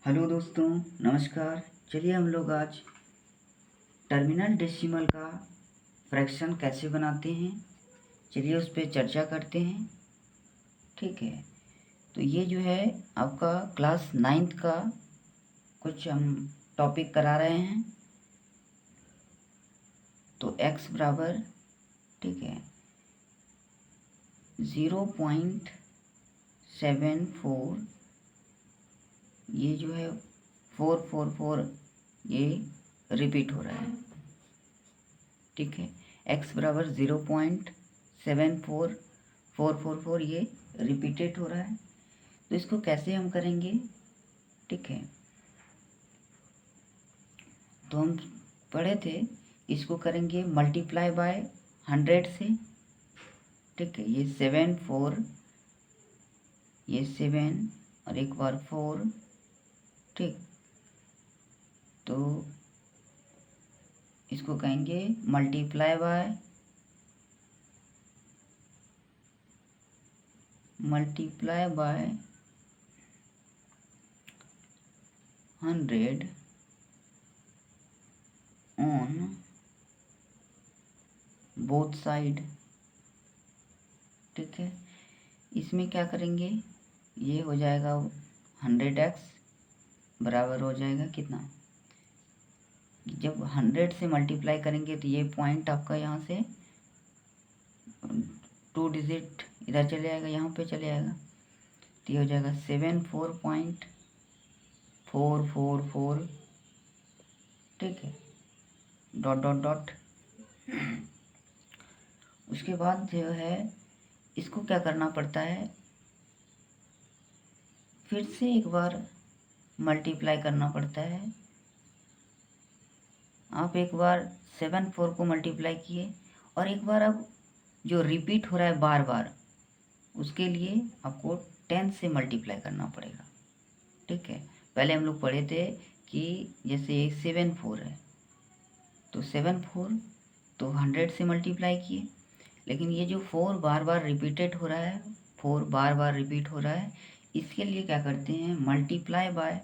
Hello दोस्तों, नमस्कार। चलिए हम लोग आज टर्मिनल डेसिमल का फ्रैक्शन कैसे बनाते हैं, चलिए उस पर चर्चा करते हैं। ठीक है, तो ये जो है आपका क्लास 9th का कुछ हम टॉपिक करा रहे हैं। तो x बराबर, ठीक है, 0.74, ये जो है 444 ये रिपीट हो रहा है। ठीक है, x बराबर 0.74444 ये रिपीटेड हो रहा है। तो इसको कैसे हम करेंगे? ठीक है, तो हम पढ़े थे, इसको करेंगे मल्टीप्लाई बाय 100 से। ठीक है, ये 7 4, ये 7 और एक बार 4। ठीक, तो इसको कहेंगे multiply by 100 on both side. ठीक है, इसमें क्या करेंगे, ये हो जाएगा 100x बराबर हो जाएगा कितना, जब 100 से मल्टीप्लाई करेंगे तो ये पॉइंट आपका यहाँ से 2 डिजिट इधर चले आएगा, यहाँ पे चले आएगा, तो ये हो जाएगा 74.444। ठीक है, डॉट डॉट डॉट। उसके बाद जो है इसको क्या करना पड़ता है, फिर से एक बार मल्टीप्लाई करना पड़ता है। आप एक बार 7 4 को मल्टीप्लाई किए और एक बार अब जो रिपीट हो रहा है बार बार, उसके लिए आपको 10 से मल्टीप्लाई करना पड़ेगा। ठीक है, पहले हम लोग पढ़े थे कि जैसे 7 4 है तो 7 4 तो 100 से मल्टीप्लाई किए, लेकिन ये जो 4 बार बार रिपीटेड हो रहा है, 4 बार बार रिपीट हो रहा है, इसके लिए क्या करते हैं, multiply by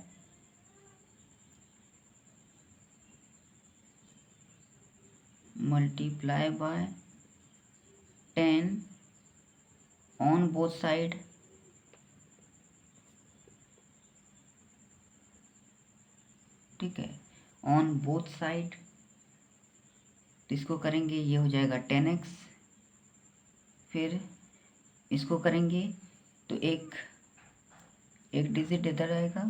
10 on both side. ठीक है, ऑन बोथ साइड, तो इसको करेंगे ये हो जाएगा 10x। फिर इसको करेंगे तो एक डिजिट इधर आएगा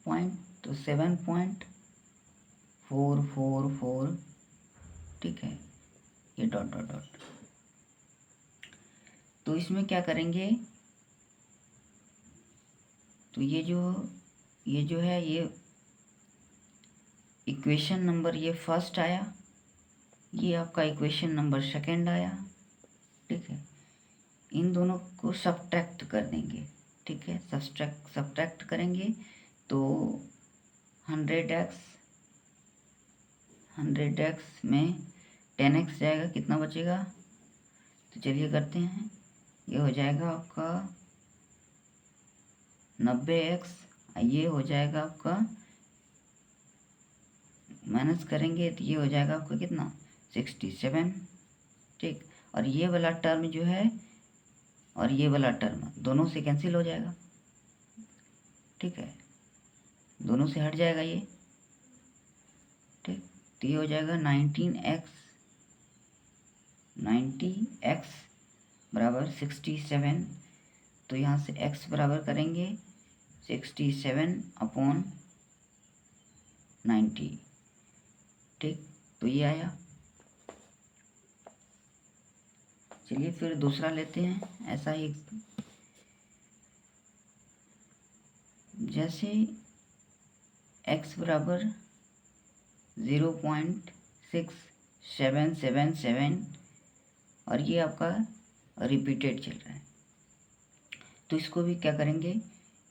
पॉइंट, तो 7.444। ठीक है, ये डॉट डॉट डॉट। तो इसमें क्या करेंगे, तो ये जो है ये इक्वेशन नंबर ये फर्स्ट आया, ये आपका इक्वेशन नंबर सेकंड आया। ठीक है, इन दोनों को सब्ट्रैक्ट कर देंगे। ठीक है, सब्ट्रैक्ट करेंगे तो 100x में 10x जाएगा, कितना बचेगा, तो चलिए करते हैं। ये हो जाएगा आपका 90x, ये हो जाएगा आपका, माइनस करेंगे तो ये हो जाएगा आपका कितना, 67। ठीक, और ये वाला टर्म जो है और ये वाला टर्म दोनों से कैंसिल हो जाएगा। ठीक है, दोनों से हट जाएगा ये। ठीक, तो ये हो जाएगा 90x बराबर 67। तो यहाँ से x बराबर करेंगे 67/90। ठीक, तो ये आया। चलिए फिर दूसरा लेते हैं ऐसा ही, जैसे x बराबर 0.6777 और ये आपका रिपीटेड चल रहा है, तो इसको भी क्या करेंगे,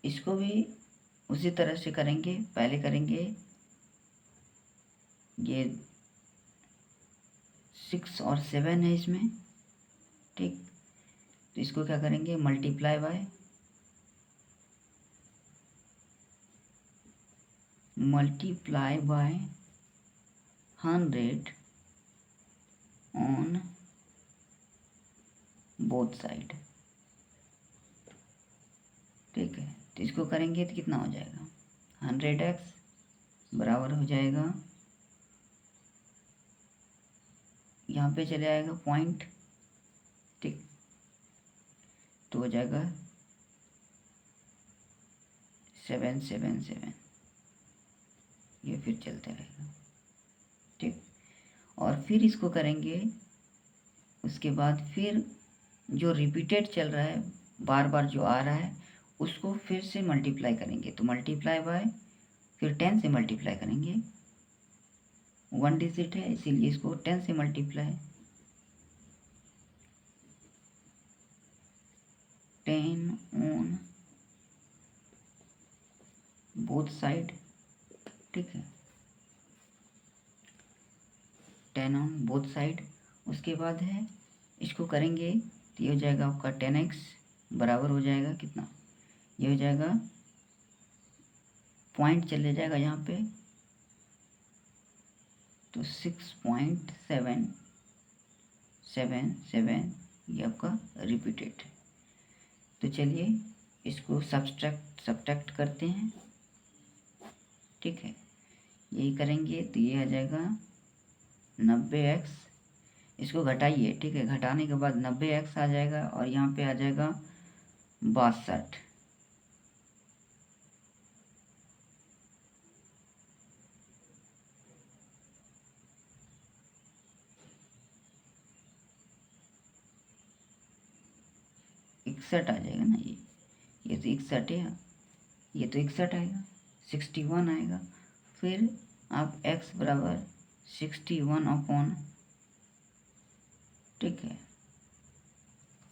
इसको भी उसी तरह से करेंगे। पहले करेंगे ये 6 और 7 है इसमें। ठीक, तो इसको क्या करेंगे, multiply by multiply by 100 on both side. ठीक है, तो इसको करेंगे तो कितना हो जाएगा, 100x बराबर हो जाएगा, यहाँ पे चले आएगा पॉइंट, ठीक, तो हो जाएगा 777, ये फिर चलते रहेगा। ठीक, और फिर इसको करेंगे, उसके बाद फिर जो रिपीटेड चल रहा है, बार बार जो आ रहा है, उसको फिर से मल्टीप्लाई करेंगे। तो मल्टीप्लाई बाय, फिर 10 से मल्टीप्लाई करेंगे, 1 डिजिट है इसीलिए इसको 10 से मल्टीप्लाई, 10 ऑन बोथ साइड। ठीक है, 10 ऑन बोथ साइड। उसके बाद है, इसको करेंगे तो ये हो जाएगा आपका 10x बराबर हो जाएगा कितना, ये हो जाएगा, पॉइंट चले जाएगा यहाँ पे, तो 6.777 ये आपका रिपीटेड है। तो चलिए इसको सब्ट्रैक्ट करते हैं। ठीक है, यही करेंगे तो ये आ जाएगा 90x, इसको घटाइए। ठीक है, घटाने के बाद 90x आ जाएगा और यहाँ पे आ जाएगा 62। इकसठ आ जाएगा ना, ये तो 61 है, ये तो 61 आएगा, 61 आएगा। फिर आप x बराबर 61 अपॉन, ठीक है,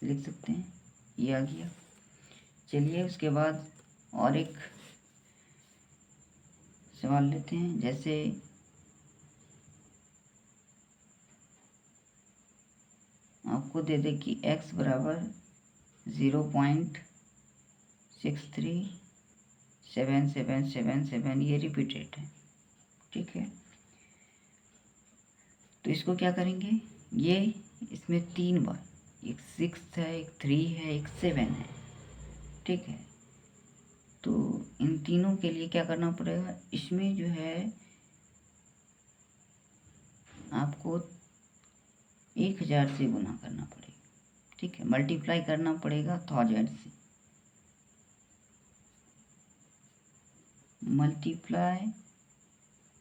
लिख सकते हैं, ये आ गया। चलिए उसके बाद और एक सवाल लेते हैं, जैसे आपको दे दे कि x बराबर 0.637777, ये रिपीटेड है। ठीक है, तो इसको क्या करेंगे, ये इसमें 3 बार, एक 6 है, एक 3 है, एक 7 है। ठीक है, तो इन तीनों के लिए क्या करना पड़ेगा, इसमें जो है आपको 1000 से गुना करना पड़ेगा। ठीक है, मल्टीप्लाई करना पड़ेगा 1000 से, multiply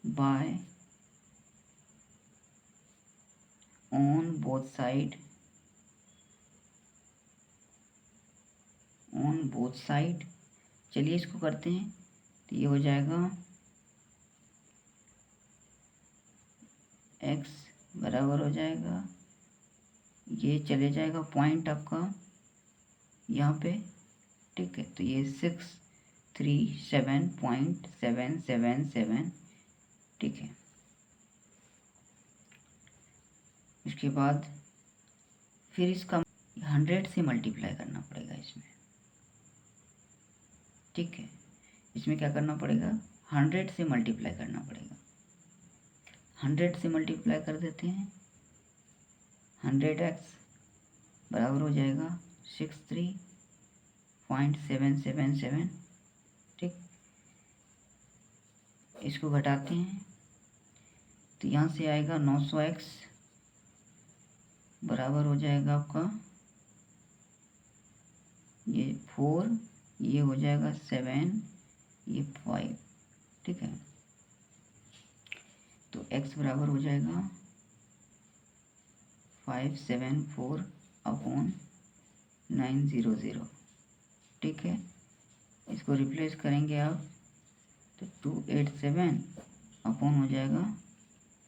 by on both side, on both side. चलिए इसको करते हैं, तो ये हो जाएगा x बराबर हो जाएगा, ये चले जाएगा पॉइंट आपका यहाँ पे। ठीक है, तो ये 637.777। ठीक है, इसके बाद फिर इसका 100 से मल्टीप्लाई करना पड़ेगा इसमें। ठीक है, इसमें क्या करना पड़ेगा, 100 से मल्टीप्लाई करना पड़ेगा। 100 से मल्टीप्लाई कर देते हैं, 100x बराबर हो जाएगा 63.777। ठीक, इसको घटाते हैं तो यहाँ से आएगा 900x बराबर हो जाएगा आपका, ये 4, ये हो जाएगा 7, ये 5। ठीक है, तो x बराबर हो जाएगा 574 अपॉन 900। ठीक है, इसको रिप्लेस करेंगे आप तो 287 अपॉन हो जाएगा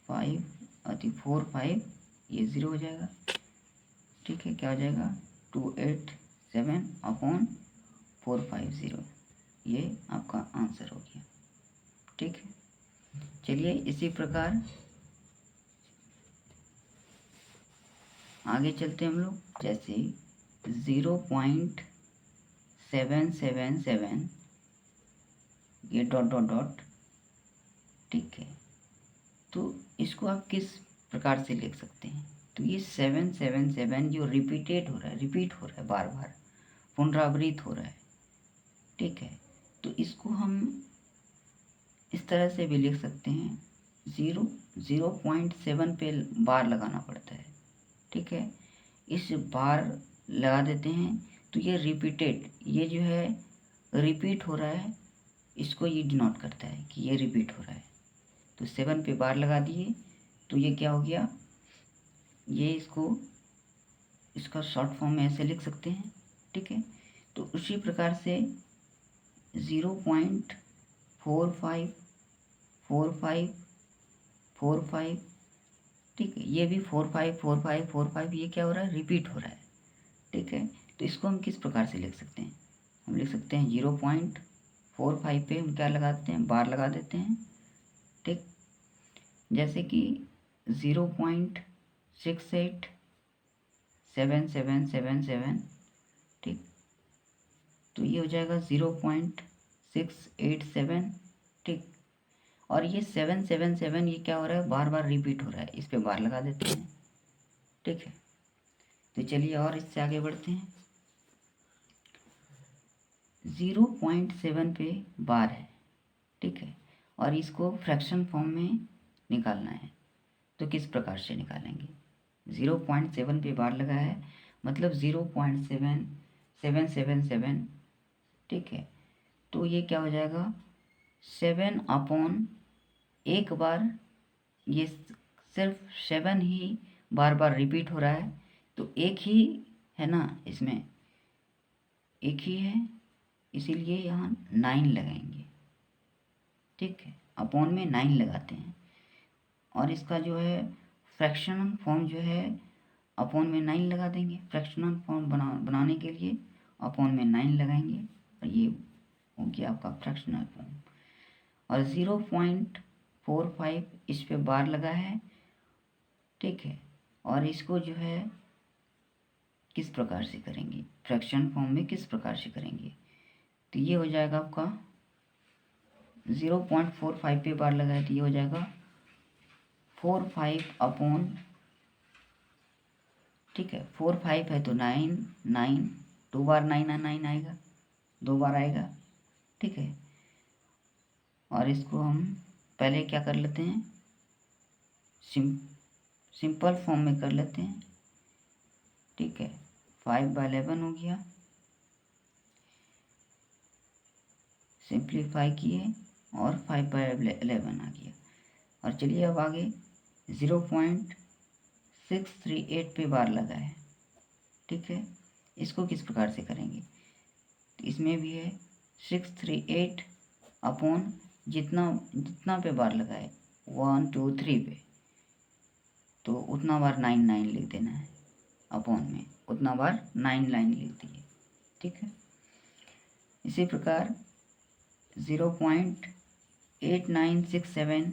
5 अति 4 5, ये 0 हो जाएगा। ठीक है, क्या हो जाएगा 287 अपॉन 450, ये आपका आंसर हो गया। ठीक है, चलिए इसी प्रकार आगे चलते हैं हम लोग, जैसे 0.777, ये डॉट डॉट डॉट ठीक है। तो इसको आप किस प्रकार से लिख सकते हैं? तो ये 777 जो रिपीट हो रहा है, बार बार पुनरावृत्त हो रहा है, ठीक है। तो इसको हम इस तरह से भी लिख सकते हैं, 0.7 पे बार लगाना पड़ता है, ठीक है। इस बार लगा देते हैं तो ये रिपीटेड, ये जो है रिपीट हो रहा है, इसको ये डिनोट करता है कि ये रिपीट हो रहा है। तो 7 पे बार लगा दिए तो ये क्या हो गया, ये इसका शॉर्ट फॉर्म में ऐसे लिख सकते हैं, ठीक है। तो उसी प्रकार से 0.454545, ठीक है, ये भी 454545, ये क्या हो रहा है, रिपीट हो रहा है, ठीक है। तो इसको हम किस प्रकार से लिख सकते हैं? हम लिख सकते हैं 0.45 पे हम क्या लगाते हैं, बार लगा देते हैं, ठीक। जैसे कि 0.687777, ठीक। तो ये हो जाएगा 0.687, ठीक। और ये 777 ये क्या हो रहा है, बार बार रिपीट हो रहा है, इस पे बार लगा देते हैं, ठीक है। तो चलिए और इससे आगे बढ़ते हैं। 0.7 पे बार है, ठीक है, और इसको फ्रैक्शन फॉर्म में निकालना है। तो किस प्रकार से निकालेंगे? 0.7 पे बार लगा है, मतलब 0.7777, ठीक है। तो ये क्या हो जाएगा, 7 एक बार, ये सिर्फ 7 ही बार बार रिपीट हो रहा है, तो एक ही है ना, इसमें एक ही है, इसीलिए यहाँ 9 लगाएंगे, ठीक है। अपॉन में 9 लगाते हैं, और इसका जो है फ्रैक्शनल फॉर्म जो है अपॉन में 9 लगा देंगे। फ्रैक्शनल फॉर्म बनाने के लिए अपॉन में 9 लगाएंगे, और ये हो गया आपका फ्रैक्शनल फॉर्म। और 0.45 इस पे बार लगा है, ठीक है। और इसको जो है किस प्रकार से करेंगे, फ्रैक्शन फॉर्म में किस प्रकार से करेंगे? तो ये हो जाएगा आपका 0.45 पे बार लगा है, तो ये हो जाएगा 45 अपॉन, ठीक है, 45 है तो 9, 9 दो बार 9 आएगा, 2 बार आएगा, ठीक है। और इसको हम पहले क्या कर लेते हैं, सिंपल फॉर्म में कर लेते हैं, ठीक है। 5/11 हो गया, सिंप्लीफाई किए और 5/11 आ गया। और चलिए अब आगे 0.638 पे बार लगा है, ठीक है। इसको किस प्रकार से करेंगे? इसमें भी है 638 अपॉन जितना पे बार लगा है 1 2 3 पे, तो उतना बार 9 लिख देना है, अपॉन में उतना बार 9 लाइन लिख दिए, ठीक है। इसी प्रकार 0.8967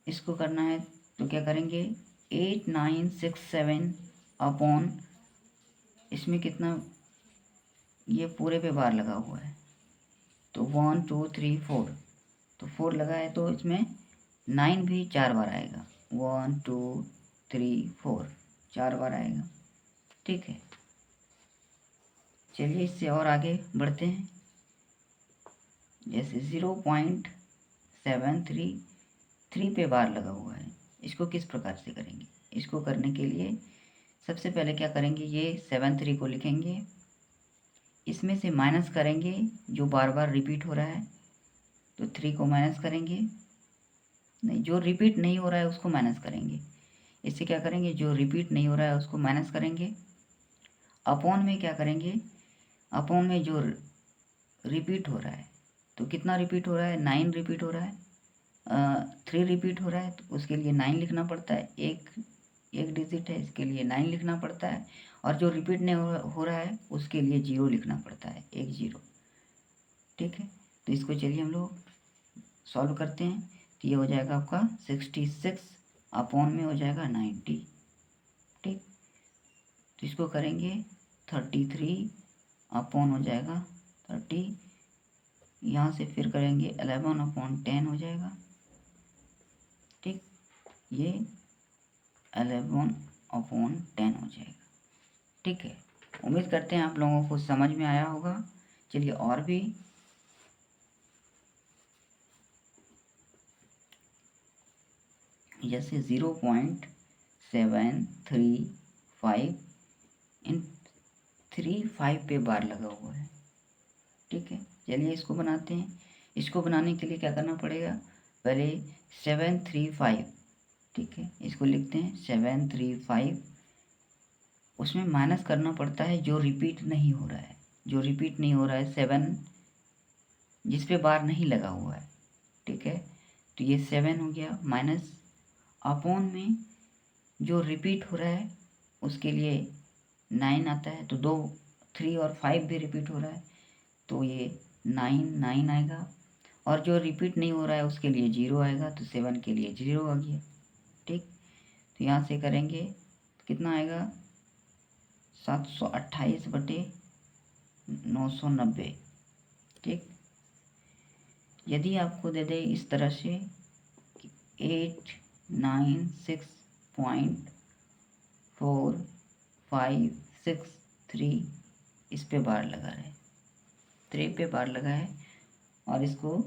इसको करना है, तो क्या करेंगे, 8967 अपॉन, इसमें कितना, ये पूरे पे बार लगा हुआ है, तो 1 2 3 4, तो 4 लगा है तो इसमें 9 भी 4 बार आएगा, 1 2 3 4 4 बार आएगा, ठीक है। चलिए इससे और आगे बढ़ते हैं। जैसे 0.733 पे बार लगा हुआ है, इसको किस प्रकार से करेंगे? इसको करने के लिए सबसे पहले क्या करेंगे, ये 73 को लिखेंगे, इसमें से माइनस करेंगे जो बार बार रिपीट हो रहा है, तो 3 को माइनस करेंगे, नहीं, जो रिपीट नहीं हो रहा है उसको माइनस करेंगे। इससे क्या करेंगे, जो रिपीट नहीं हो रहा है उसको माइनस करेंगे। अपॉन में क्या करेंगे, अपॉन में जो रिपीट हो रहा है, तो कितना रिपीट हो रहा है, 9 रिपीट हो रहा है, 3 रिपीट हो रहा है, तो उसके लिए 9 लिखना पड़ता है, एक डिजिट है, इसके लिए 9 लिखना पड़ता है। और जो रिपीट नहीं हो रहा है उसके लिए 0 लिखना पड़ता है, 1 0, ठीक है। तो इसको चलिए हम लोग सॉल्व करते हैं। तो ये हो जाएगा आपका 66 अपॉन में हो जाएगा 90, ठीक। तो इसको करेंगे 33 अपॉन हो जाएगा 30, यहाँ से फिर करेंगे 11/10 हो जाएगा, ठीक, ये 11/10 हो जाएगा। ठीक है, उम्मीद करते हैं आप लोगों को समझ में आया होगा। चलिए और भी जैसे 0.735 इन 35 पे बार लगा हुआ है। ठीक है, चलिए इसको बनाते हैं। इसको बनाने के लिए क्या करना पड़ेगा, पहले 735, ठीक है, इसको लिखते हैं 735, उसमें माइनस करना पड़ता है जो रिपीट नहीं हो रहा है। जो रिपीट नहीं हो रहा है 7, जिस पे बार नहीं लगा हुआ है। ठीक है, तो ये 7 हो गया, माइनस अपॉन में जो रिपीट हो रहा है उसके लिए 9 आता है, तो 2, 3 और 5 भी रिपीट हो रहा है, तो ये 9 आएगा। और जो रिपीट नहीं हो रहा है उसके लिए 0 आएगा, तो 7 के लिए 0 आ गया। ठीक, तो यहाँ से करेंगे कितना आएगा, 728/990। ठीक, यदि आपको दे दे इस तरह से 896.4563, इस पे बार लगा है, 3 पे बार लगा है, और इसको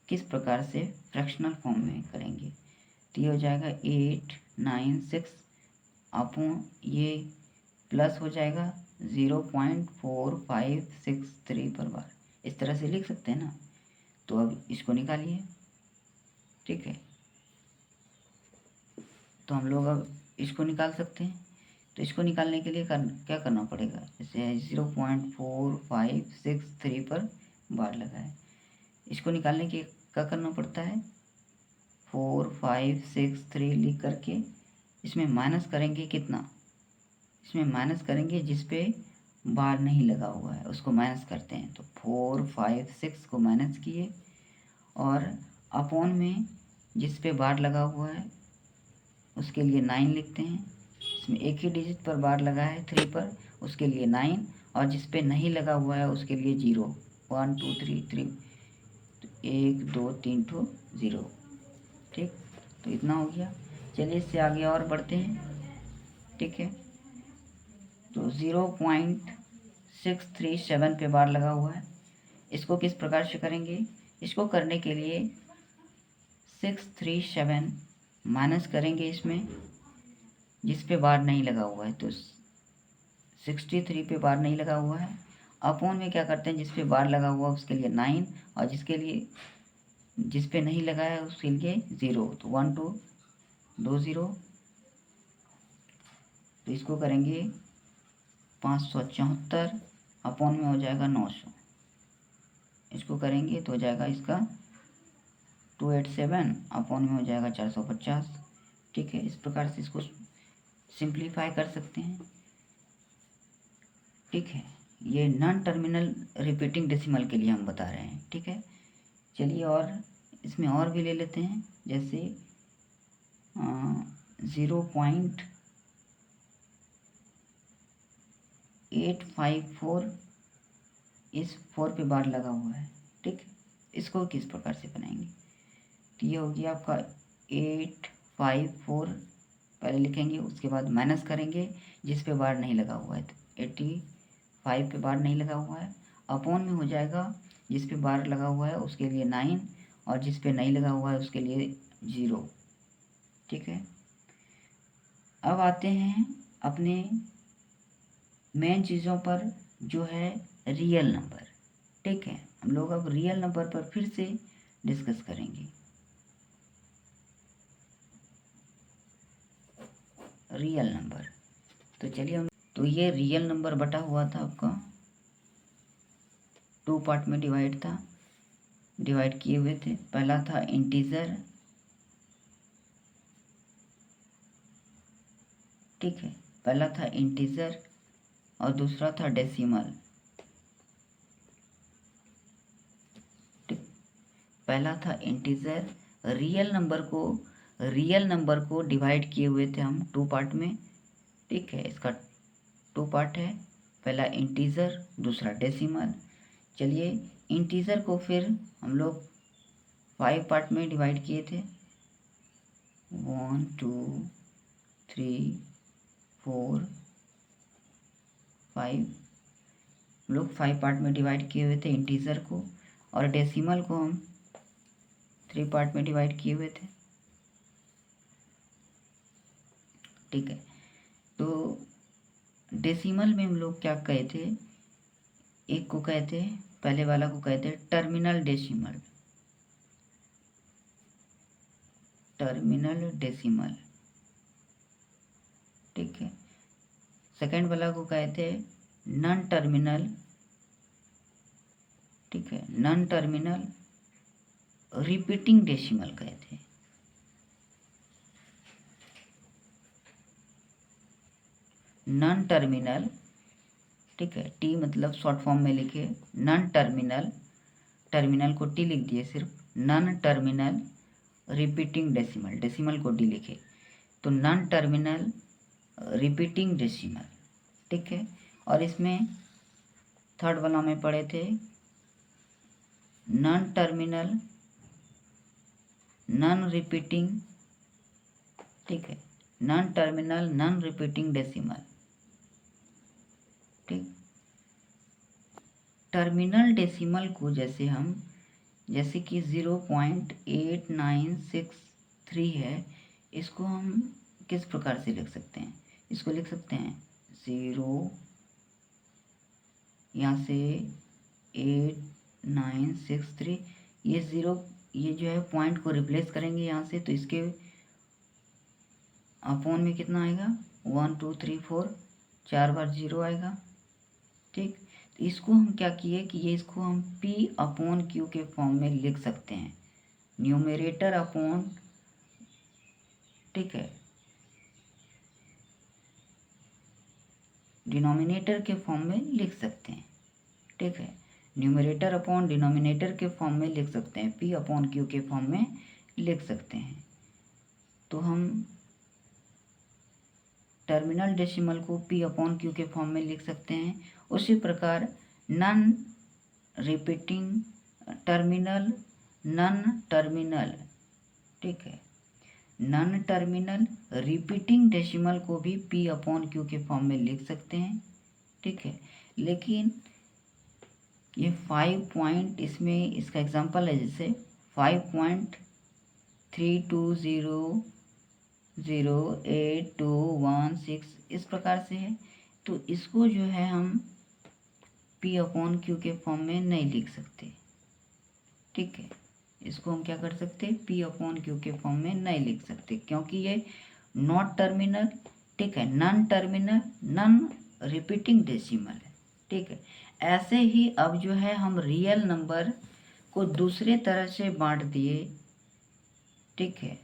किस प्रकार से फ्रैक्शनल फॉर्म में करेंगे, तो ये हो जाएगा 896 अपॉन ये प्लस हो जाएगा 0.4563 पर बार, इस तरह से लिख सकते हैं ना। तो अब इसको निकालिए। ठीक है, तो हम लोग अब इसको निकाल सकते हैं। तो इसको निकालने के लिए क्या करना पड़ेगा, जैसे 0.4563 पर बार लगा है, इसको निकालने के क्या करना पड़ता है, 4563 लिख करके इसमें माइनस करेंगे कितना, इसमें माइनस करेंगे जिस पे बार नहीं लगा हुआ है उसको माइनस करते हैं। तो 456 को माइनस किए, और अपॉन में जिस पे बार लगा हुआ है उसके लिए 9 लिखते हैं। इसमें एक ही डिजिट पर बार लगा है 3 पर, उसके लिए 9, और जिस पे नहीं लगा हुआ है उसके लिए 0, 1 2 3 3, 1 2 3 ठो 0। ठीक, तो इतना हो गया। चलिए इससे आगे और बढ़ते हैं। ठीक है, तो 0.637 पे बार लगा हुआ है, इसको किस प्रकार से करेंगे, इसको करने के लिए 637 माइनस करेंगे इसमें जिस पे बार नहीं लगा हुआ है, तो 63 पे बार नहीं लगा हुआ है, अपॉन में क्या करते हैं जिस पे बार लगा हुआ उसके लिए 9, और जिस पे नहीं लगा है उसके लिए 0, तो 1 2 2 0, तो इसको करेंगे 574, अपॉन में हो जाएगा 900, इसको करेंगे तो हो जाएगा इसका 287, अपॉन में हो जाएगा 450। ठीक है, इस प्रकार से इसको सिंप्लीफाई कर सकते हैं। ठीक है, ये नॉन टर्मिनल रिपीटिंग डेसिमल के लिए हम बता रहे हैं। ठीक है, चलिए और इसमें और भी ले लेते हैं, जैसे 0.854, इस 4 पे बार लगा हुआ है। ठीक, इसको किस प्रकार से बनाएंगे, तो ये हो गया आपका 854 पहले लिखेंगे, उसके बाद माइनस करेंगे जिस पे बार नहीं लगा हुआ है, तो 85 पे बार नहीं लगा हुआ है, अपॉन में हो जाएगा जिस पे बार लगा हुआ है उसके लिए 9, और जिस पे नहीं लगा हुआ है उसके लिए 0। ठीक है, अब आते हैं अपने मेन चीज़ों पर, जो है रियल नंबर। ठीक है, हम लोग अब रियल नंबर पर फिर से डिस्कस करेंगे। रियल नंबर, तो चलिए हम, तो ये रियल नंबर बटा हुआ था आपका, 2 पार्ट में डिवाइड किए हुए थे। पहला था इंटीजर, ठीक है, पहला था इंटीजर और दूसरा था डेसिमल। ठीक, पहला था इंटीजर, रियल नंबर को डिवाइड किए हुए थे हम 2 पार्ट में। ठीक है, इसका 2 पार्ट है, पहला इंटीजर, दूसरा डेसिमल। चलिए इंटीजर को फिर हम लोग 5 पार्ट में डिवाइड किए थे। 1 2 3 4 5, लोग 5 पार्ट में डिवाइड किए हुए थे इंटीजर को, और डेसिमल को हम 3 पार्ट में डिवाइड किए हुए थे। ठीक है, तो डेसिमल में हम लोग क्या कहे थे, एक को कहते हैं, पहले वाला को कहते हैं टर्मिनल डेसिमल, टर्मिनल डेसिमल। ठीक है, सेकेंड वाला को कहते हैं नॉन टर्मिनल। ठीक है, नॉन टर्मिनल रिपीटिंग डेसिमल कहते हैं। नॉन टर्मिनल, ठीक है, टी मतलब शॉर्ट फॉर्म में लिखे नॉन टर्मिनल, टर्मिनल को टी लिख दिए सिर्फ, non terminal repeating decimal, decimal को डी लिखे, तो नॉन टर्मिनल रिपीटिंग डेसिमल। ठीक है, और इसमें थर्ड वाला में पढ़े थे नॉन टर्मिनल नॉन रिपीटिंग, ठीक है, non terminal non repeating decimal. ठीक, टर्मिनल डेसिमल को जैसे हम, जैसे कि 0.8963 है, इसको हम किस प्रकार से लिख सकते हैं, इसको लिख सकते हैं 0, यहाँ से 8963, ये 0, ये जो है पॉइंट को रिप्लेस करेंगे यहाँ से, तो इसके अपॉन में कितना आएगा 1 2 3 4, 4 बार 0 आएगा। ठीक, तो इसको हम क्या किए कि ये इसको हम P अपॉन Q के फॉर्म में लिख सकते हैं, न्यूमरेटर अपॉन, ठीक है, डिनोमिनेटर के फॉर्म में लिख सकते हैं। ठीक है, न्यूमरेटर अपॉन डिनोमिनेटर के फॉर्म में लिख सकते हैं, P अपॉन Q के फॉर्म में लिख सकते हैं। तो हम टर्मिनल डेसिमल को P अपॉन Q के फॉर्म में लिख सकते हैं। उसी प्रकार non repeating terminal, non terminal, ठीक है, नॉन टर्मिनल रिपीटिंग डेसिमल को भी P अपॉन Q के फॉर्म में लिख सकते हैं। ठीक है, लेकिन ये 5 पॉइंट, इसमें इसका एग्जांपल है, जैसे 5.32008216 इस प्रकार से है, तो इसको जो है हम P अपॉन Q के फॉर्म में नहीं लिख सकते। ठीक है, इसको हम क्या कर सकते, P अपॉन Q के फॉर्म में नहीं लिख सकते, क्योंकि ये नॉट टर्मिनल, ठीक है, non terminal non repeating decimal है। ठीक है, ऐसे ही अब जो है हम रियल नंबर को दूसरे तरह से बांट दिए। ठीक है,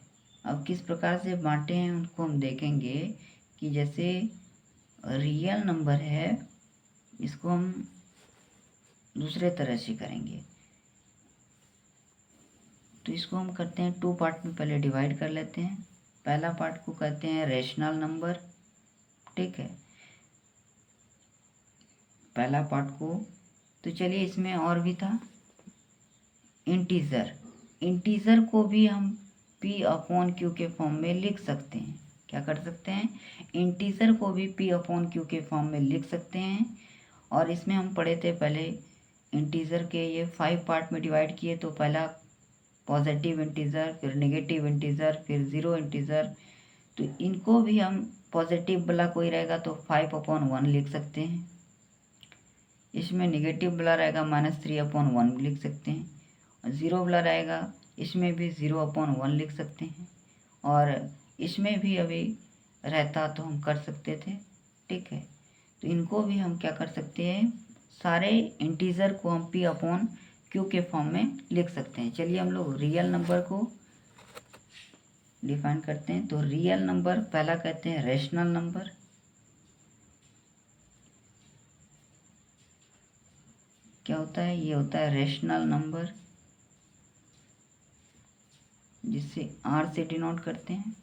अब किस प्रकार से बांटे हैं उनको हम देखेंगे, कि जैसे रियल नंबर है, इसको हम दूसरे तरह से करेंगे, तो इसको हम करते हैं 2 पार्ट में, पहले डिवाइड कर लेते हैं। पहला पार्ट को कहते हैं रेशनल नंबर। ठीक है, पहला पार्ट को, तो चलिए इसमें और भी था इंटीजर, इंटीजर को भी हम P अपॉन Q के फॉर्म में लिख सकते हैं। क्या कर सकते हैं, इंटीजर को भी P अपॉन Q के फॉर्म में लिख सकते हैं। और इसमें हम पढ़े थे पहले, इंटीजर के ये 5 पार्ट में डिवाइड किए, तो पहला पॉजिटिव इंटीजर, फिर नेगेटिव इंटीजर, फिर ज़ीरो इंटीजर, तो इनको भी हम, पॉजिटिव वाला कोई रहेगा तो 5/1 लिख सकते हैं, इसमें नेगेटिव वाला रहेगा -3/1 लिख सकते हैं, और ज़ीरो वाला रहेगा इसमें भी 0/1 लिख सकते हैं, और इसमें भी अभी रहता तो हम कर सकते थे। ठीक है, तो इनको भी हम क्या कर सकते हैं, सारे इंटीजर को हम P अपॉन Q के फॉर्म में लिख सकते हैं। चलिए हम लोग रियल नंबर को डिफाइन करते हैं। तो रियल नंबर पहला कहते हैं रेशनल नंबर। क्या होता है, ये होता है रेशनल नंबर, जिसे R से डिनोट करते हैं।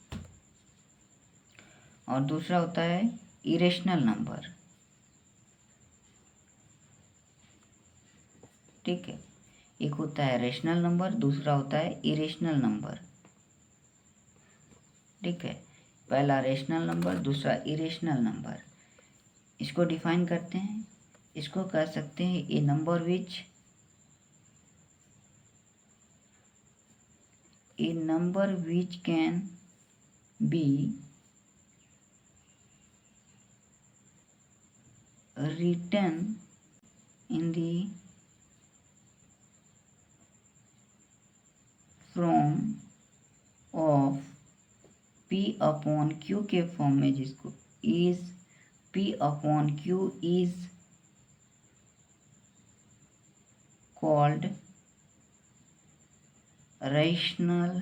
और दूसरा होता है इरेशनल नंबर। ठीक है, एक होता है रेशनल नंबर, दूसरा होता है इरेशनल नंबर। ठीक है। पहला रेशनल नंबर, दूसरा इरेशनल नंबर। इसको डिफाइन करते हैं, इसको कह सकते हैं A number which can be written in the form of P upon Q के फॉर्म में, जिसको is P upon Q is called rational,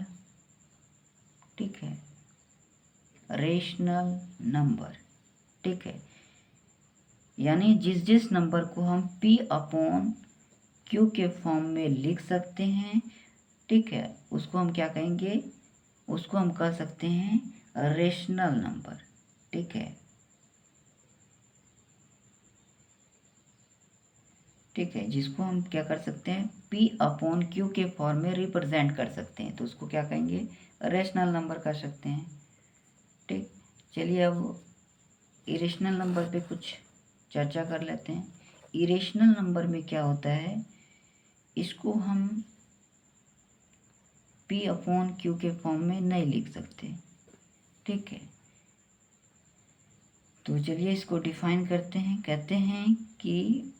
ठीक है, रेशनल नंबर, ठीक है। यानी जिस जिस नंबर को हम P अपॉन Q के फॉर्म में लिख सकते हैं, ठीक है, उसको हम क्या कहेंगे, उसको हम कह सकते हैं रेशनल नंबर, ठीक है, ठीक है। जिसको हम क्या कर सकते हैं, P अपॉन Q के फॉर्म में रिप्रेजेंट कर सकते हैं, तो उसको क्या कहेंगे, रेशनल नंबर कर सकते हैं, ठीक। चलिए अब इरेशनल नंबर पे कुछ चर्चा कर लेते हैं। इरेशनल नंबर में क्या होता है, इसको हम P अपॉन Q के फॉर्म में नहीं लिख सकते, ठीक है। तो चलिए इसको डिफाइन करते हैं। कहते हैं कि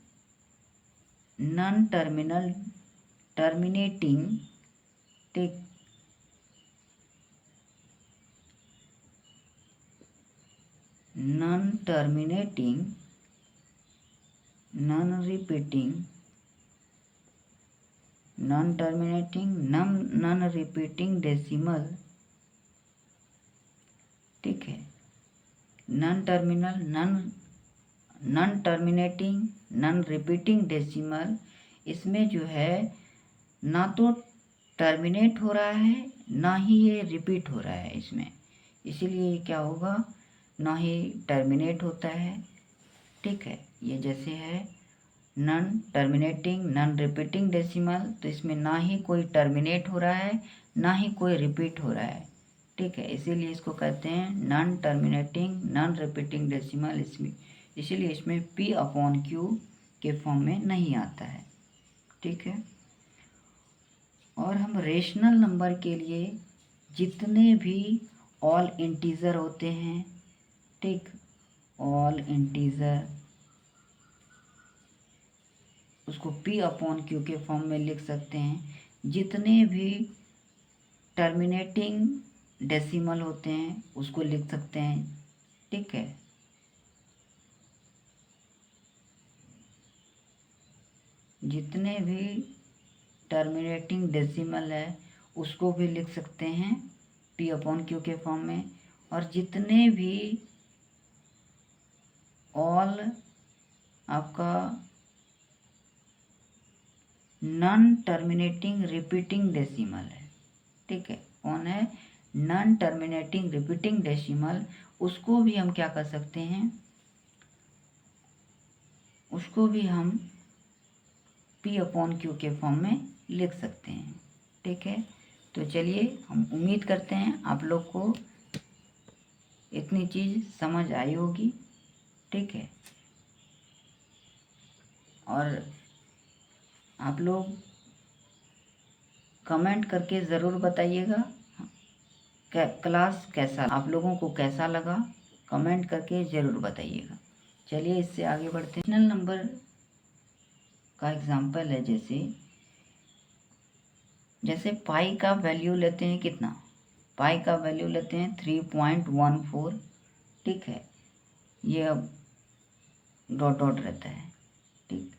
नॉन टर्मिनेटिंग, ठीक, non terminating, non repeating, non repeating decimal, ठीक है, non terminating, non repeating decimal, इसमें जो है ना तो टर्मिनेट हो रहा है ना ही ये रिपीट हो रहा है इसमें, इसीलिए क्या होगा, ना ही टर्मिनेट होता है, ठीक है। ये जैसे है non terminating non repeating decimal, तो इसमें ना ही कोई टर्मिनेट हो रहा है ना ही कोई रिपीट हो रहा है, ठीक है, इसीलिए इसको कहते हैं non terminating non repeating decimal. इसमें इसीलिए इसमें P अपॉन Q के फॉर्म में नहीं आता है, ठीक है। और हम रेशनल नंबर के लिए जितने भी ऑल इंटीजर होते हैं, ठीक, ऑल इंटीजर, उसको P अपॉन Q के फॉर्म में लिख सकते हैं। जितने भी टर्मिनेटिंग डेसिमल होते हैं उसको लिख सकते हैं, ठीक है। जितने भी टर्मिनेटिंग डेसिमल है उसको भी लिख सकते हैं P अपॉन Q के फॉर्म में। और जितने भी ऑल आपका नॉन टर्मिनेटिंग रिपीटिंग डेसिमल है, ठीक है, कौन है, नॉन टर्मिनेटिंग रिपीटिंग डेसिमल, उसको भी हम क्या कर सकते हैं, उसको भी हम P अपॉन Q के फॉर्म में लिख सकते हैं, ठीक है। तो चलिए हम उम्मीद करते हैं आप लोग को इतनी चीज़ समझ आई होगी, ठीक है। और आप लोग कमेंट करके ज़रूर बताइएगा क्लास कैसा, आप लोगों को कैसा लगा, कमेंट करके ज़रूर बताइएगा। चलिए इससे आगे बढ़ते हैं। रेशनल नंबर का एग्जांपल है, जैसे पाई का वैल्यू लेते हैं, कितना, पाई का वैल्यू लेते हैं 3.14, ठीक है, ये अब डॉट डॉट रहता है, ठीक।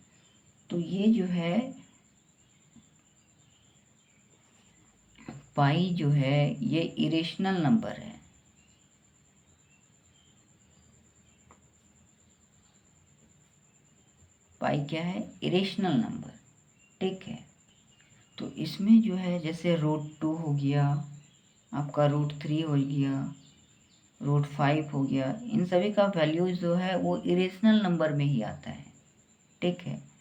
तो ये जो है पाई जो है ये इरेशनल नंबर है, पाई क्या है, इरेशनल नंबर, ठीक है। तो इसमें जो है जैसे √2 हो गया, आपका √3 हो गया, √5 हो गया, इन सभी का वैल्यूज जो है वो इरेशनल नंबर में ही आता है, ठीक है।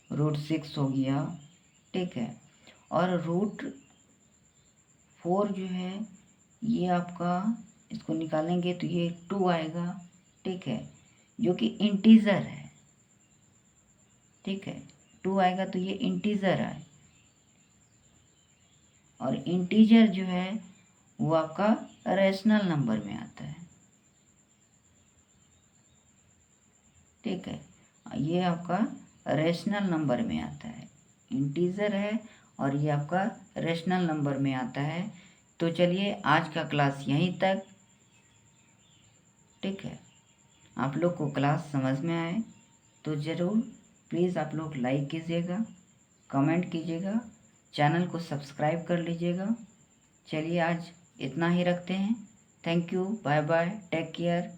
√6 हो गया, ठीक है। और √4 जो है ये आपका इसको निकालेंगे तो ये 2 आएगा, ठीक है, जो कि इंटीजर है, ठीक है, 2 आएगा तो ये इंटीजर है, और इंटीजर जो है वो आपका रेशनल नंबर में आता है, ठीक है, ये आपका रेशनल नंबर में आता है, इंटीजर है और ये आपका रेशनल नंबर में आता है। तो चलिए आज का क्लास यहीं तक, ठीक है। आप लोग को क्लास समझ में आए तो ज़रूर प्लीज़ आप लोग लाइक कीजिएगा, कमेंट कीजिएगा, चैनल को सब्सक्राइब कर लीजिएगा। चलिए आज इतना ही रखते हैं। Thank you, bye bye, take care.